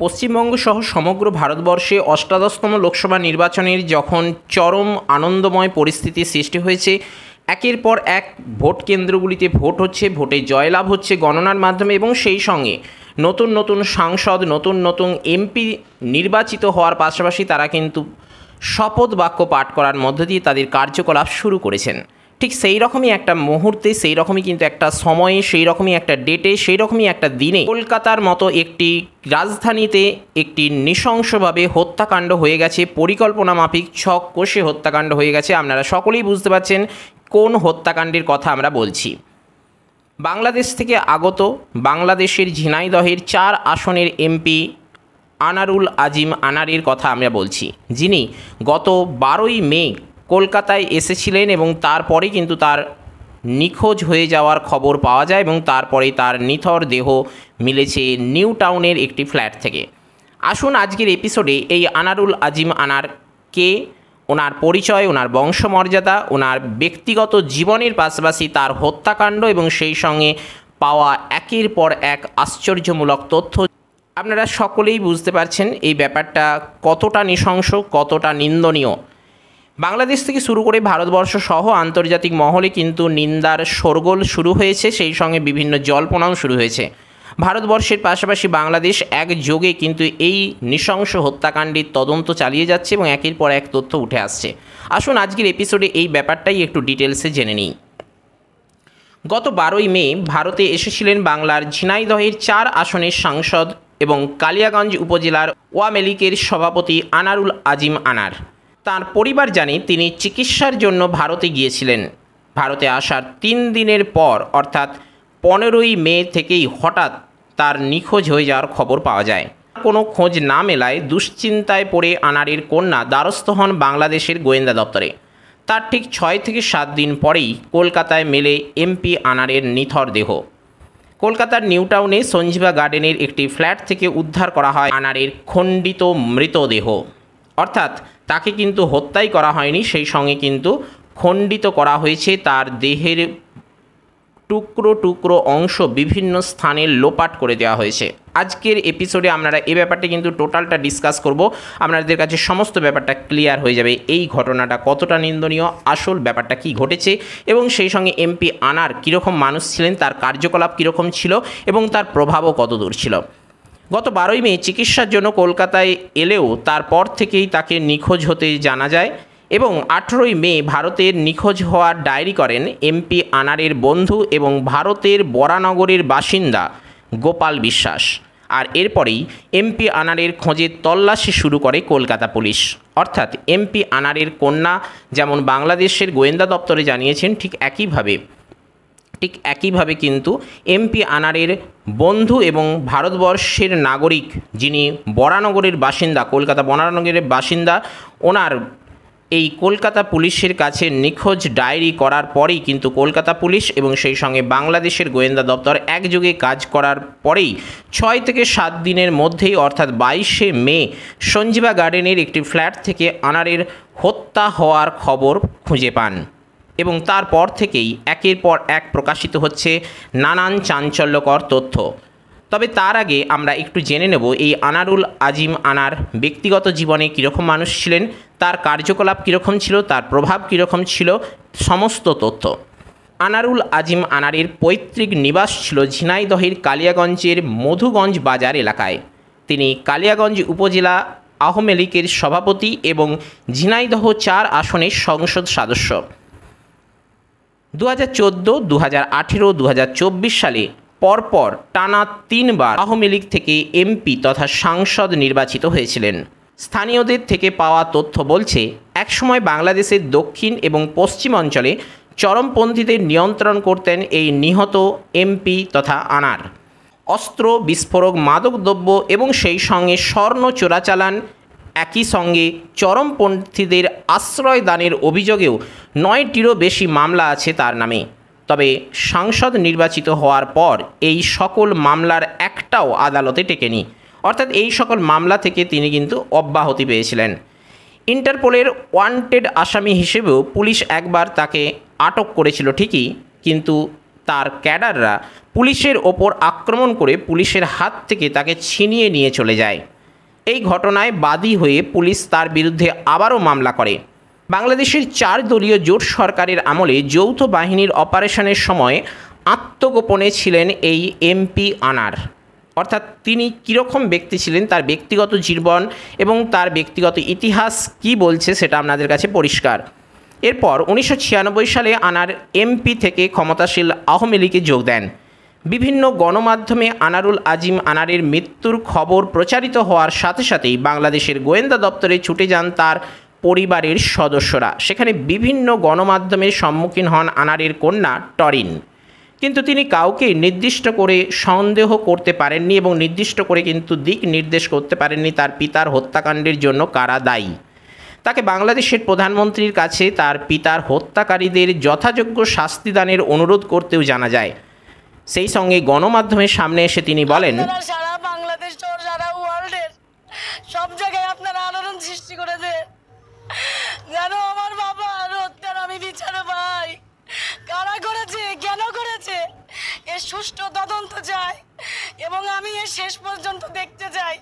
পশ্চিমবঙ্গ সহ সমগ্র ভারতবর্ষে অষ্টাদশতম লোকসভা নির্বাচনের যখন চরম আনন্দময় পরিস্থিতি সৃষ্টি হয়েছে, একের পর এক ভোট কেন্দ্রগুলিতে ভোট হচ্ছে, ভোটে জয়লাভ হচ্ছে গণনার মাধ্যমে এবং সেই সঙ্গে নতুন নতুন সাংসদ, নতুন নতুন এমপি নির্বাচিত হওয়ার পাশাপাশি তারা কিন্তু শপথ বাক্য পাঠ করার মধ্য দিয়ে তাদের কার্যকলাপ শুরু করেছেন। ঠিক সেই রকমই একটা মুহূর্তে, সেই রকমই কিন্তু একটা সময়ে, সেই রকমই একটা ডেটে, সেই রকমই একটা দিনে কলকাতার মতো একটি রাজধানীতে একটি নৃশংসভাবে হত্যাকাণ্ড হয়ে গেছে। পরিকল্পনা মাফিক ছক কষে হত্যাকাণ্ড হয়ে গেছে। আপনারা সকলেই বুঝতে পারছেন কোন হত্যাকাণ্ডের কথা আমরা বলছি। বাংলাদেশ থেকে আগত বাংলাদেশের ঝিনাইদহের 4 আসনের এমপি আনারুল আজিম আনারের কথা আমরা বলছি, যিনি গত 12ই মে কলকাতায় এসেছিলেন এবং তারপরে কিন্তু তার নিখোঁজ হয়ে যাওয়ার খবর পাওয়া যায় এবং তারপরে তার নিথর দেহ মিলেছে নিউ টাউনের একটি ফ্ল্যাট থেকে। আসুন আজকের এপিসোডে এই আনারুল আজিম আনার কে, ওনার পরিচয়, ওনার বংশমর্যাদা, ওনার ব্যক্তিগত জীবনের পাশাপাশি তার হত্যাকাণ্ড এবং সেই সঙ্গে পাওয়া একের পর এক আশ্চর্যমূলক তথ্য। আপনারা সকলেই বুঝতে পারছেন এই ব্যাপারটা কতটা নৃশংস, কতটা নিন্দনীয়। বাংলাদেশ থেকে শুরু করে ভারতবর্ষ সহ আন্তর্জাতিক মহলে কিন্তু নিন্দার শোরগোল শুরু হয়েছে, সেই সঙ্গে বিভিন্ন জল্পনাও শুরু হয়েছে। ভারতবর্ষের পাশাপাশি বাংলাদেশ একযোগে কিন্তু এই নৃশংস হত্যাকাণ্ডের তদন্ত চালিয়ে যাচ্ছে এবং একের পর এক তথ্য উঠে আসছে। আসুন আজকের এপিসোডে এই ব্যাপারটাই একটু ডিটেলসে জেনে নিই। গত 12ই মে ভারতে এসেছিলেন বাংলার ঝিনাইদহের 4 আসনের সাংসদ এবং কালিয়াগঞ্জ উপজেলার আওয়ামী লীগের সভাপতি আনারুল আজিম আনার। তার পরিবার জানে তিনি চিকিৎসার জন্য ভারতে গিয়েছিলেন। ভারতে আসার 3 দিনের পর অর্থাৎ 15ই মে থেকেই হঠাৎ তার নিখোঁজ হয়ে যাওয়ার খবর পাওয়া যায়। কোনো খোঁজ না মেলায় দুশ্চিন্তায় পড়ে আনারের কন্যা দ্বারস্থ হন বাংলাদেশের গোয়েন্দা দপ্তরে। তার ঠিক 6 থেকে 7 দিন পরেই কলকাতায় মেলে এমপি আনারের নিথর দেহ। কলকাতার নিউ টাউনে সঞ্জীবা গার্ডেনের একটি ফ্ল্যাট থেকে উদ্ধার করা হয় আনারের খণ্ডিত মৃতদেহ। অর্থাৎ তাকে কিন্তু হত্যাই করা হয়নি, সেই সঙ্গে কিন্তু খণ্ডিত করা হয়েছে। তার দেহের টুকরো টুকরো অংশ বিভিন্ন স্থানে লোপাট করে দেওয়া হয়েছে। আজকের এপিসোডে আপনারা এই ব্যাপারটা কিন্তু টোটালটা ডিসকাস করব। আপনাদের কাছে সমস্ত ব্যাপারটা ক্লিয়ার হয়ে যাবে, এই ঘটনাটা কতটা নিন্দনীয়, আসল ব্যাপারটা কি ঘটেছে এবং সেই সঙ্গে এমপি আনার কীরকম মানুষ ছিলেন, তার কার্যকলাপ কীরকম ছিল এবং তার প্রভাবও কত দূর ছিল। গত 12ই মে চিকিৎসার জন্য কলকাতায় এলেও তারপর থেকেই তাকে নিখোঁজ হতে জানা যায় এবং 18ই মে ভারতের নিখোঁজ হওয়ার ডায়েরি করেন এমপি আনারের বন্ধু এবং ভারতের বরানগরের বাসিন্দা গোপাল বিশ্বাস। আর এরপরেই এমপি আনারের খোঁজে তল্লাশি শুরু করে কলকাতা পুলিশ। অর্থাৎ এমপি আনারের কন্যা যেমন বাংলাদেশের গোয়েন্দা দপ্তরে জানিয়েছেন, ঠিক একইভাবে কিন্তু এমপি আনারের বন্ধু এবং ভারতবর্ষের নাগরিক যিনি বরানগরের বাসিন্দা, কলকাতা বরানগরের বাসিন্দা, ওনার এই কলকাতা পুলিশের কাছে নিখোঁজ ডায়েরি করার পরেই কিন্তু কলকাতা পুলিশ এবং সেই সঙ্গে বাংলাদেশের গোয়েন্দা দপ্তর একযোগে কাজ করার পরেই 6 থেকে 7 দিনের মধ্যেই অর্থাৎ 22শে মে সঞ্জীবা গার্ডেনের একটি ফ্ল্যাট থেকে আনারের হত্যা হওয়ার খবর খুঁজে পান এবং তারপর থেকেই একের পর এক প্রকাশিত হচ্ছে নানান চাঞ্চল্যকর তথ্য। তবে তার আগে আমরা একটু জেনে নেব এই আনারুল আজিম আনার ব্যক্তিগত জীবনে কীরকম মানুষ ছিলেন, তার কার্যকলাপ কীরকম ছিল, তার প্রভাব কীরকম ছিল, সমস্ত তথ্য। আনারুল আজিম আনারের পৈতৃক নিবাস ছিল ঝিনাইদহের কালিয়াগঞ্জের মধুগঞ্জ বাজার এলাকায়। তিনি কালিয়াগঞ্জ উপজেলা আওয়ামী লীগের সভাপতি এবং ঝিনাইদহ 4 আসনের সংসদ সদস্য। 2014, 2018, 2024 সালে পরপর টানা 3 বার আওয়ামী লীগ থেকে এমপি তথা সাংসদ নির্বাচিত হয়েছিলেন। স্থানীয়দের থেকে পাওয়া তথ্য বলছে, একসময় বাংলাদেশের দক্ষিণ এবং পশ্চিম অঞ্চলে চরমপন্থীদের নিয়ন্ত্রণ করতেন এই নিহত এমপি তথা আনার। অস্ত্র, বিস্ফোরক, মাদকদ্রব্য এবং সেই সঙ্গে স্বর্ণ চোরাচালান, একই সঙ্গে চরমপন্থীদের আশ্রয় দানের অভিযোগেও 9টিরও বেশি মামলা আছে তার নামে। তবে সাংসদ নির্বাচিত হওয়ার পর এই সকল মামলার একটাও আদালতে টেকেনি, অর্থাৎ এই সকল মামলা থেকে তিনি কিন্তু অব্যাহতি পেয়েছিলেন। ইন্টারপোলের ওয়ান্টেড আসামি হিসেবেও পুলিশ একবার তাকে আটক করেছিল ঠিকই, কিন্তু তার ক্যাডাররা পুলিশের ওপর আক্রমণ করে পুলিশের হাত থেকে তাকে ছিনিয়ে নিয়ে চলে যায়। এই ঘটনায় বাদী হয়ে পুলিশ তার বিরুদ্ধে আবারও মামলা করে। বাংলাদেশের 4 দলীয় জোট সরকারের আমলে যৌথ বাহিনীর অপারেশনের সময় আত্মগোপনে ছিলেন এই এমপি আনার। অর্থাৎ তিনি কীরকম ব্যক্তি ছিলেন, তার ব্যক্তিগত জীবন এবং তার ব্যক্তিগত ইতিহাস কি বলছে সেটা আপনাদের কাছে পরিষ্কার। এরপর 1996 সালে আনার এমপি থেকে ক্ষমতাশীল আওয়ামী লীগে যোগ দেন। বিভিন্ন গণমাধ্যমে আনারুল আজিম আনারের মৃত্যুর খবর প্রচারিত হওয়ার সাথে সাথেই বাংলাদেশের গোয়েন্দা দপ্তরে ছুটে যান তার পরিবারের সদস্যরা। সেখানে বিভিন্ন গণমাধ্যমের সম্মুখীন হন আনারের কন্যা টরিন, কিন্তু তিনি কাউকে নির্দিষ্ট করে সন্দেহ করতে পারেননি এবং নির্দিষ্ট করে কিন্তু দিক নির্দেশ করতে পারেননি তার পিতার হত্যাকাণ্ডের জন্য কারা দায়ী। তাকে বাংলাদেশের প্রধানমন্ত্রীর কাছে তার পিতার হত্যাকারীদের যথাযোগ্য শাস্তিদানের অনুরোধ করতেও জানা যায়। সেই সঙ্গে গণমাধ্যমের সামনে এসে তিনি বলেন, সারা বাংলাদেশ সারা ওয়ার্ল্ডের সব জায়গায় আপনারা আলোড়ন সৃষ্টি করেছে, যেন আমার বাবা হত্যার আমি বিচার পাই। কারা করেছে, কেন করেছে, এর সুষ্ঠু তদন্ত চাই এবং আমি এর শেষ পর্যন্ত দেখতে চাই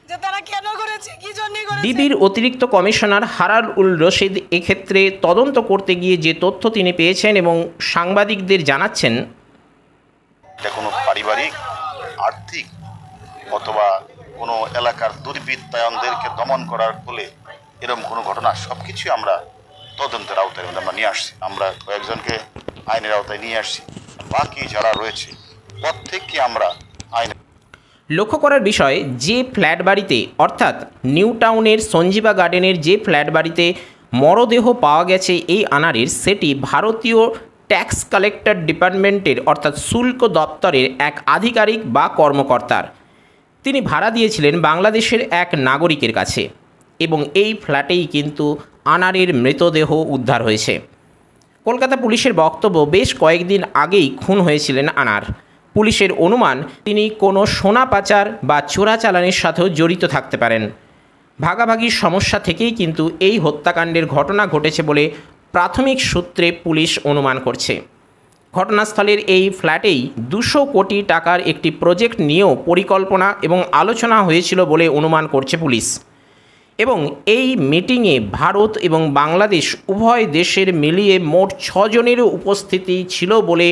যে তারা কেন করেছে, কি জন্য করেছে। ডিবির অতিরিক্ত কমিশনার হারাল-উল রশিদ এক্ষেত্রে তদন্ত করতে গিয়ে যে তথ্য তিনি পেয়েছেন এবং সাংবাদিকদের জানাচ্ছেন, এটা কোনো পারিবারিক, আর্থিক অথবা কোনো এলাকার দুর্বৃত্তায়নদেরকে দমন করার ফলে এরকম কোনো ঘটনা সবকিছু আমরা তদন্তের আওতায় আমরা নিয়ে আসছি। আমরা কয়েকজনকে আইনের আওতায় নিয়ে আসছি, বাকি যারা রয়েছে প্রত্যেককে আমরা আইনের। লক্ষ্য করার বিষয়, যে ফ্ল্যাট বাড়িতে অর্থাৎ নিউ টাউনের সঞ্জীবা গার্ডেনের যে ফ্ল্যাট বাড়িতে মরদেহ পাওয়া গেছে এই আনারের, সেটি ভারতীয় ট্যাক্স কালেক্টর ডিপার্টমেন্টের অর্থাৎ শুল্ক দপ্তরের এক আধিকারিক বা কর্মকর্তার। তিনি ভাড়া দিয়েছিলেন বাংলাদেশের এক নাগরিকের কাছে এবং এই ফ্ল্যাটেই কিন্তু আনারের মৃতদেহ উদ্ধার হয়েছে। কলকাতা পুলিশের বক্তব্য, বেশ কয়েকদিন আগেই খুন হয়েছিলেন আনার। পুলিশের অনুমান তিনি কোনো সোনা পাচার বা চোরাচালানের সাথেও জড়িত থাকতে পারেন। ভাগাভাগির সমস্যা থেকেই কিন্তু এই হত্যাকাণ্ডের ঘটনা ঘটেছে বলে প্রাথমিক সূত্রে পুলিশ অনুমান করছে। ঘটনাস্থলের এই ফ্ল্যাটেই 200 কোটি টাকার একটি প্রজেক্ট নিয়েও পরিকল্পনা এবং আলোচনা হয়েছিল বলে অনুমান করছে পুলিশ। এবং এই মিটিংয়ে ভারত এবং বাংলাদেশ উভয় দেশের মিলিয়ে মোট 6 জনেরও উপস্থিতি ছিল বলে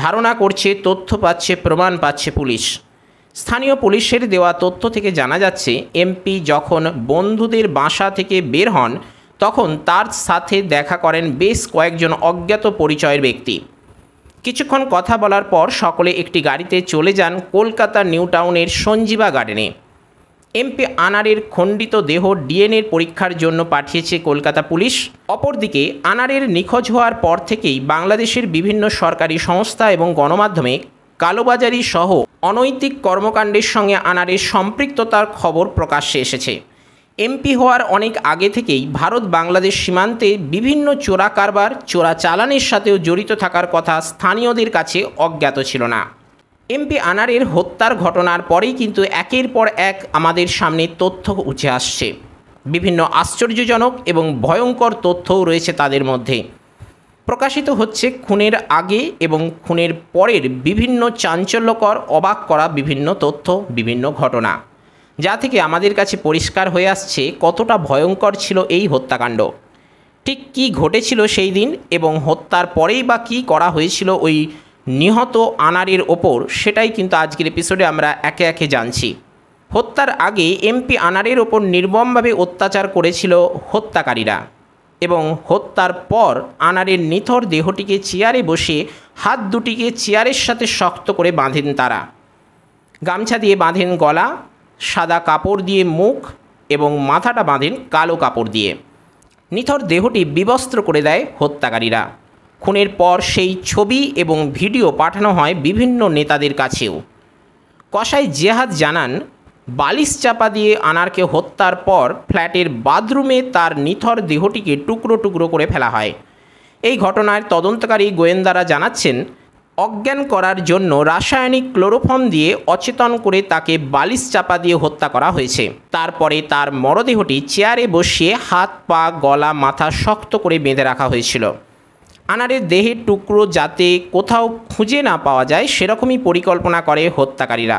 ধারণা করছে, তথ্য পাচ্ছে, প্রমাণ পাচ্ছে পুলিশ। স্থানীয় পুলিশের দেওয়া তথ্য থেকে জানা যাচ্ছে, এমপি যখন বন্ধুদের বাসা থেকে বের হন তখন তার সাথে দেখা করেন বেশ কয়েকজন অজ্ঞাত পরিচয়ের ব্যক্তি। কিছুক্ষণ কথা বলার পর সকলে একটি গাড়িতে চলে যান কলকাতা নিউ টাউনের সঞ্জীবা গার্ডেনে। এমপি আনারের খণ্ডিত দেহ ডিএনএ পরীক্ষার জন্য পাঠিয়েছে কলকাতা পুলিশ। অপরদিকে আনারের নিখোঁজ হওয়ার পর থেকেই বাংলাদেশের বিভিন্ন সরকারি সংস্থা এবং গণমাধ্যমে কালোবাজারি সহ অনৈতিক কর্মকাণ্ডের সঙ্গে আনারের সম্পৃক্ততার খবর প্রকাশ্যে এসেছে। এমপি হওয়ার অনেক আগে থেকেই ভারত বাংলাদেশ সীমান্তে বিভিন্ন চোরা কারবার, চোরাচালানের সাথেও জড়িত থাকার কথা স্থানীয়দের কাছে অজ্ঞাত ছিল না। এমপি আনারের হত্যার ঘটনার পরেই কিন্তু একের পর এক আমাদের সামনে তথ্য উঠে আসছে। বিভিন্ন আশ্চর্যজনক এবং ভয়ঙ্কর তথ্যও রয়েছে তাদের মধ্যে। প্রকাশিত হচ্ছে খুনের আগে এবং খুনের পরের বিভিন্ন চাঞ্চল্যকর, অবাক করা বিভিন্ন তথ্য, বিভিন্ন ঘটনা, যা থেকে আমাদের কাছে পরিষ্কার হয়ে আসছে কতটা ভয়ঙ্কর ছিল এই হত্যাকাণ্ড। ঠিক কী ঘটেছিল সেই দিন এবং হত্যার পরেই বা কী করা হয়েছিল ওই নিহত আনারের ওপর, সেটাই কিন্তু আজকের এপিসোডে আমরা একে একে জানছি। হত্যার আগে এমপি আনারের ওপর নির্মমভাবে অত্যাচার করেছিল হত্যাকারীরা এবং হত্যার পর আনারের নিথর দেহটিকে চেয়ারে বসে হাত দুটিকে চেয়ারের সাথে শক্ত করে বাঁধেন তারা। গামছা দিয়ে বাঁধেন গলা, সাদা কাপড় দিয়ে মুখ এবং মাথাটা বাঁধেন কালো কাপড় দিয়ে। নিথর দেহটি বিবস্ত্র করে দেয় হত্যাকারীরা। খুনের পর সেই ছবি এবং ভিডিও পাঠানো হয় বিভিন্ন নেতাদের কাছেও। কসাই জেহাদ জানান, বালিশ চাপা দিয়ে আনারকে হত্যার পর ফ্ল্যাটের বাথরুমে তার নিথর দেহটিকে টুকরো টুকরো করে ফেলা হয়। এই ঘটনার তদন্তকারী গোয়েন্দারা জানাচ্ছেন, অজ্ঞান করার জন্য রাসায়নিক ক্লোরোফর্ম দিয়ে অচেতন করে তাকে বালিশ চাপা দিয়ে হত্যা করা হয়েছে। তারপরে তার মরদেহটি চেয়ারে বসিয়ে হাত পা, গলা, মাথা শক্ত করে বেঁধে রাখা হয়েছিল। আনারের দেহের টুকরো যাতে কোথাও খুঁজে না পাওয়া যায় সেরকমই পরিকল্পনা করে হত্যাকারীরা।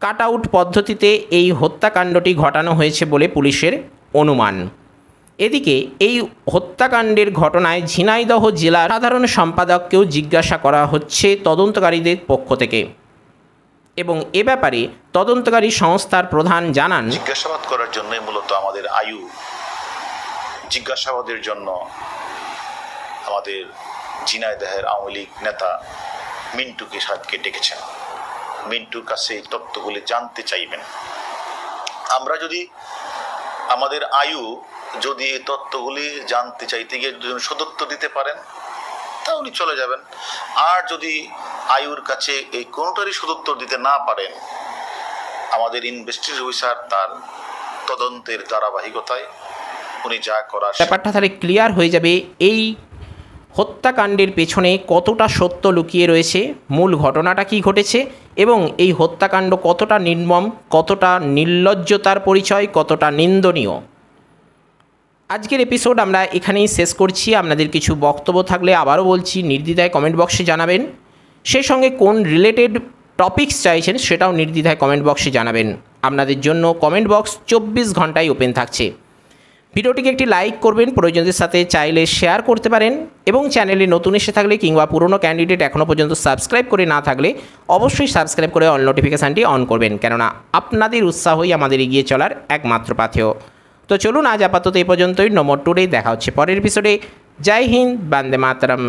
কাট আউট পদ্ধতিতে এই হত্যাকাণ্ডটি ঘটানো হয়েছে বলে পুলিশের অনুমান। এদিকে এই হত্যাকাণ্ডের ঘটনায় ঝিনাইদহ জেলার সাধারণ সম্পাদককেও জিজ্ঞাসা করা হচ্ছে তদন্তকারীদের পক্ষ থেকে, এবং এ ব্যাপারে তদন্তকারী সংস্থার প্রধান জানান, জিজ্ঞাসাবাদ করার জন্যই মূলত আমাদের আয়ু জিজ্ঞাসাবাদের জন্য আমাদের ঝিনাইদহের আওয়ামী লীগ নেতা মিন্টুকে সাথে ডেকেছেন। মিন্টুর কাছে এই তথ্যগুলি জানতে চাইবেন। আমরা যদি আমাদের আয়ু যদি এই তথ্যগুলি জানতে চাইতে গিয়ে যদি সদুত্ত দিতে পারেন তা উনি চলে যাবেন, আর যদি আয়ুর কাছে এই কোনোটারই সদুত্তর দিতে না পারেন আমাদের ইনভেস্টিগেশন অফিসার তার তদন্তের ধারাবাহিকতায় উনি যা করার ব্যাপারটা তাহলে ক্লিয়ার হয়ে যাবে এই হত্যাকাণ্ডের পেছনে কতটা সত্য লুকিয়ে রয়েছে, মূল ঘটনাটা কি ঘটেছে এবং এই হত্যাকাণ্ড কতটা নির্মম, কতটা নির্লজ্জতার পরিচয়, কতটা নিন্দনীয়। আজকের এপিসোড আমরা এখানেই শেষ করছি। আপনাদের কিছু বক্তব্য থাকলে আবারও বলছি নির্দ্বিধায় কমেন্ট বক্সে জানাবেন। সেই সঙ্গে কোন রিলেটেড টপিকস চাইছেন সেটাও নির্দ্বিধায় কমেন্ট বক্সে জানাবেন। আপনাদের জন্য কমেন্ট বক্স 24 ঘন্টায় ওপেন থাকছে। ভিডিওটিকে একটি লাইক করবেন, প্রয়োজনদের সাথে চাইলে শেয়ার করতে পারেন, এবং চ্যানেলে নতুন এসে থাকলে কিংবা পুরনো ক্যান্ডিডেট এখনও পর্যন্ত সাবস্ক্রাইব করে না থাকলে অবশ্যই সাবস্ক্রাইব করে অল নোটিফিকেশানটি অন করবেন, কেননা আপনাদের উৎসাহই আমাদের এগিয়ে চলার একমাত্র পাথেয়। তো চলুন আজ আপাতত এই পর্যন্তই। নম্বর 2 দেখা হচ্ছে পরের এপিসোডে। জয় হিন্দ, বন্দে মাতরম।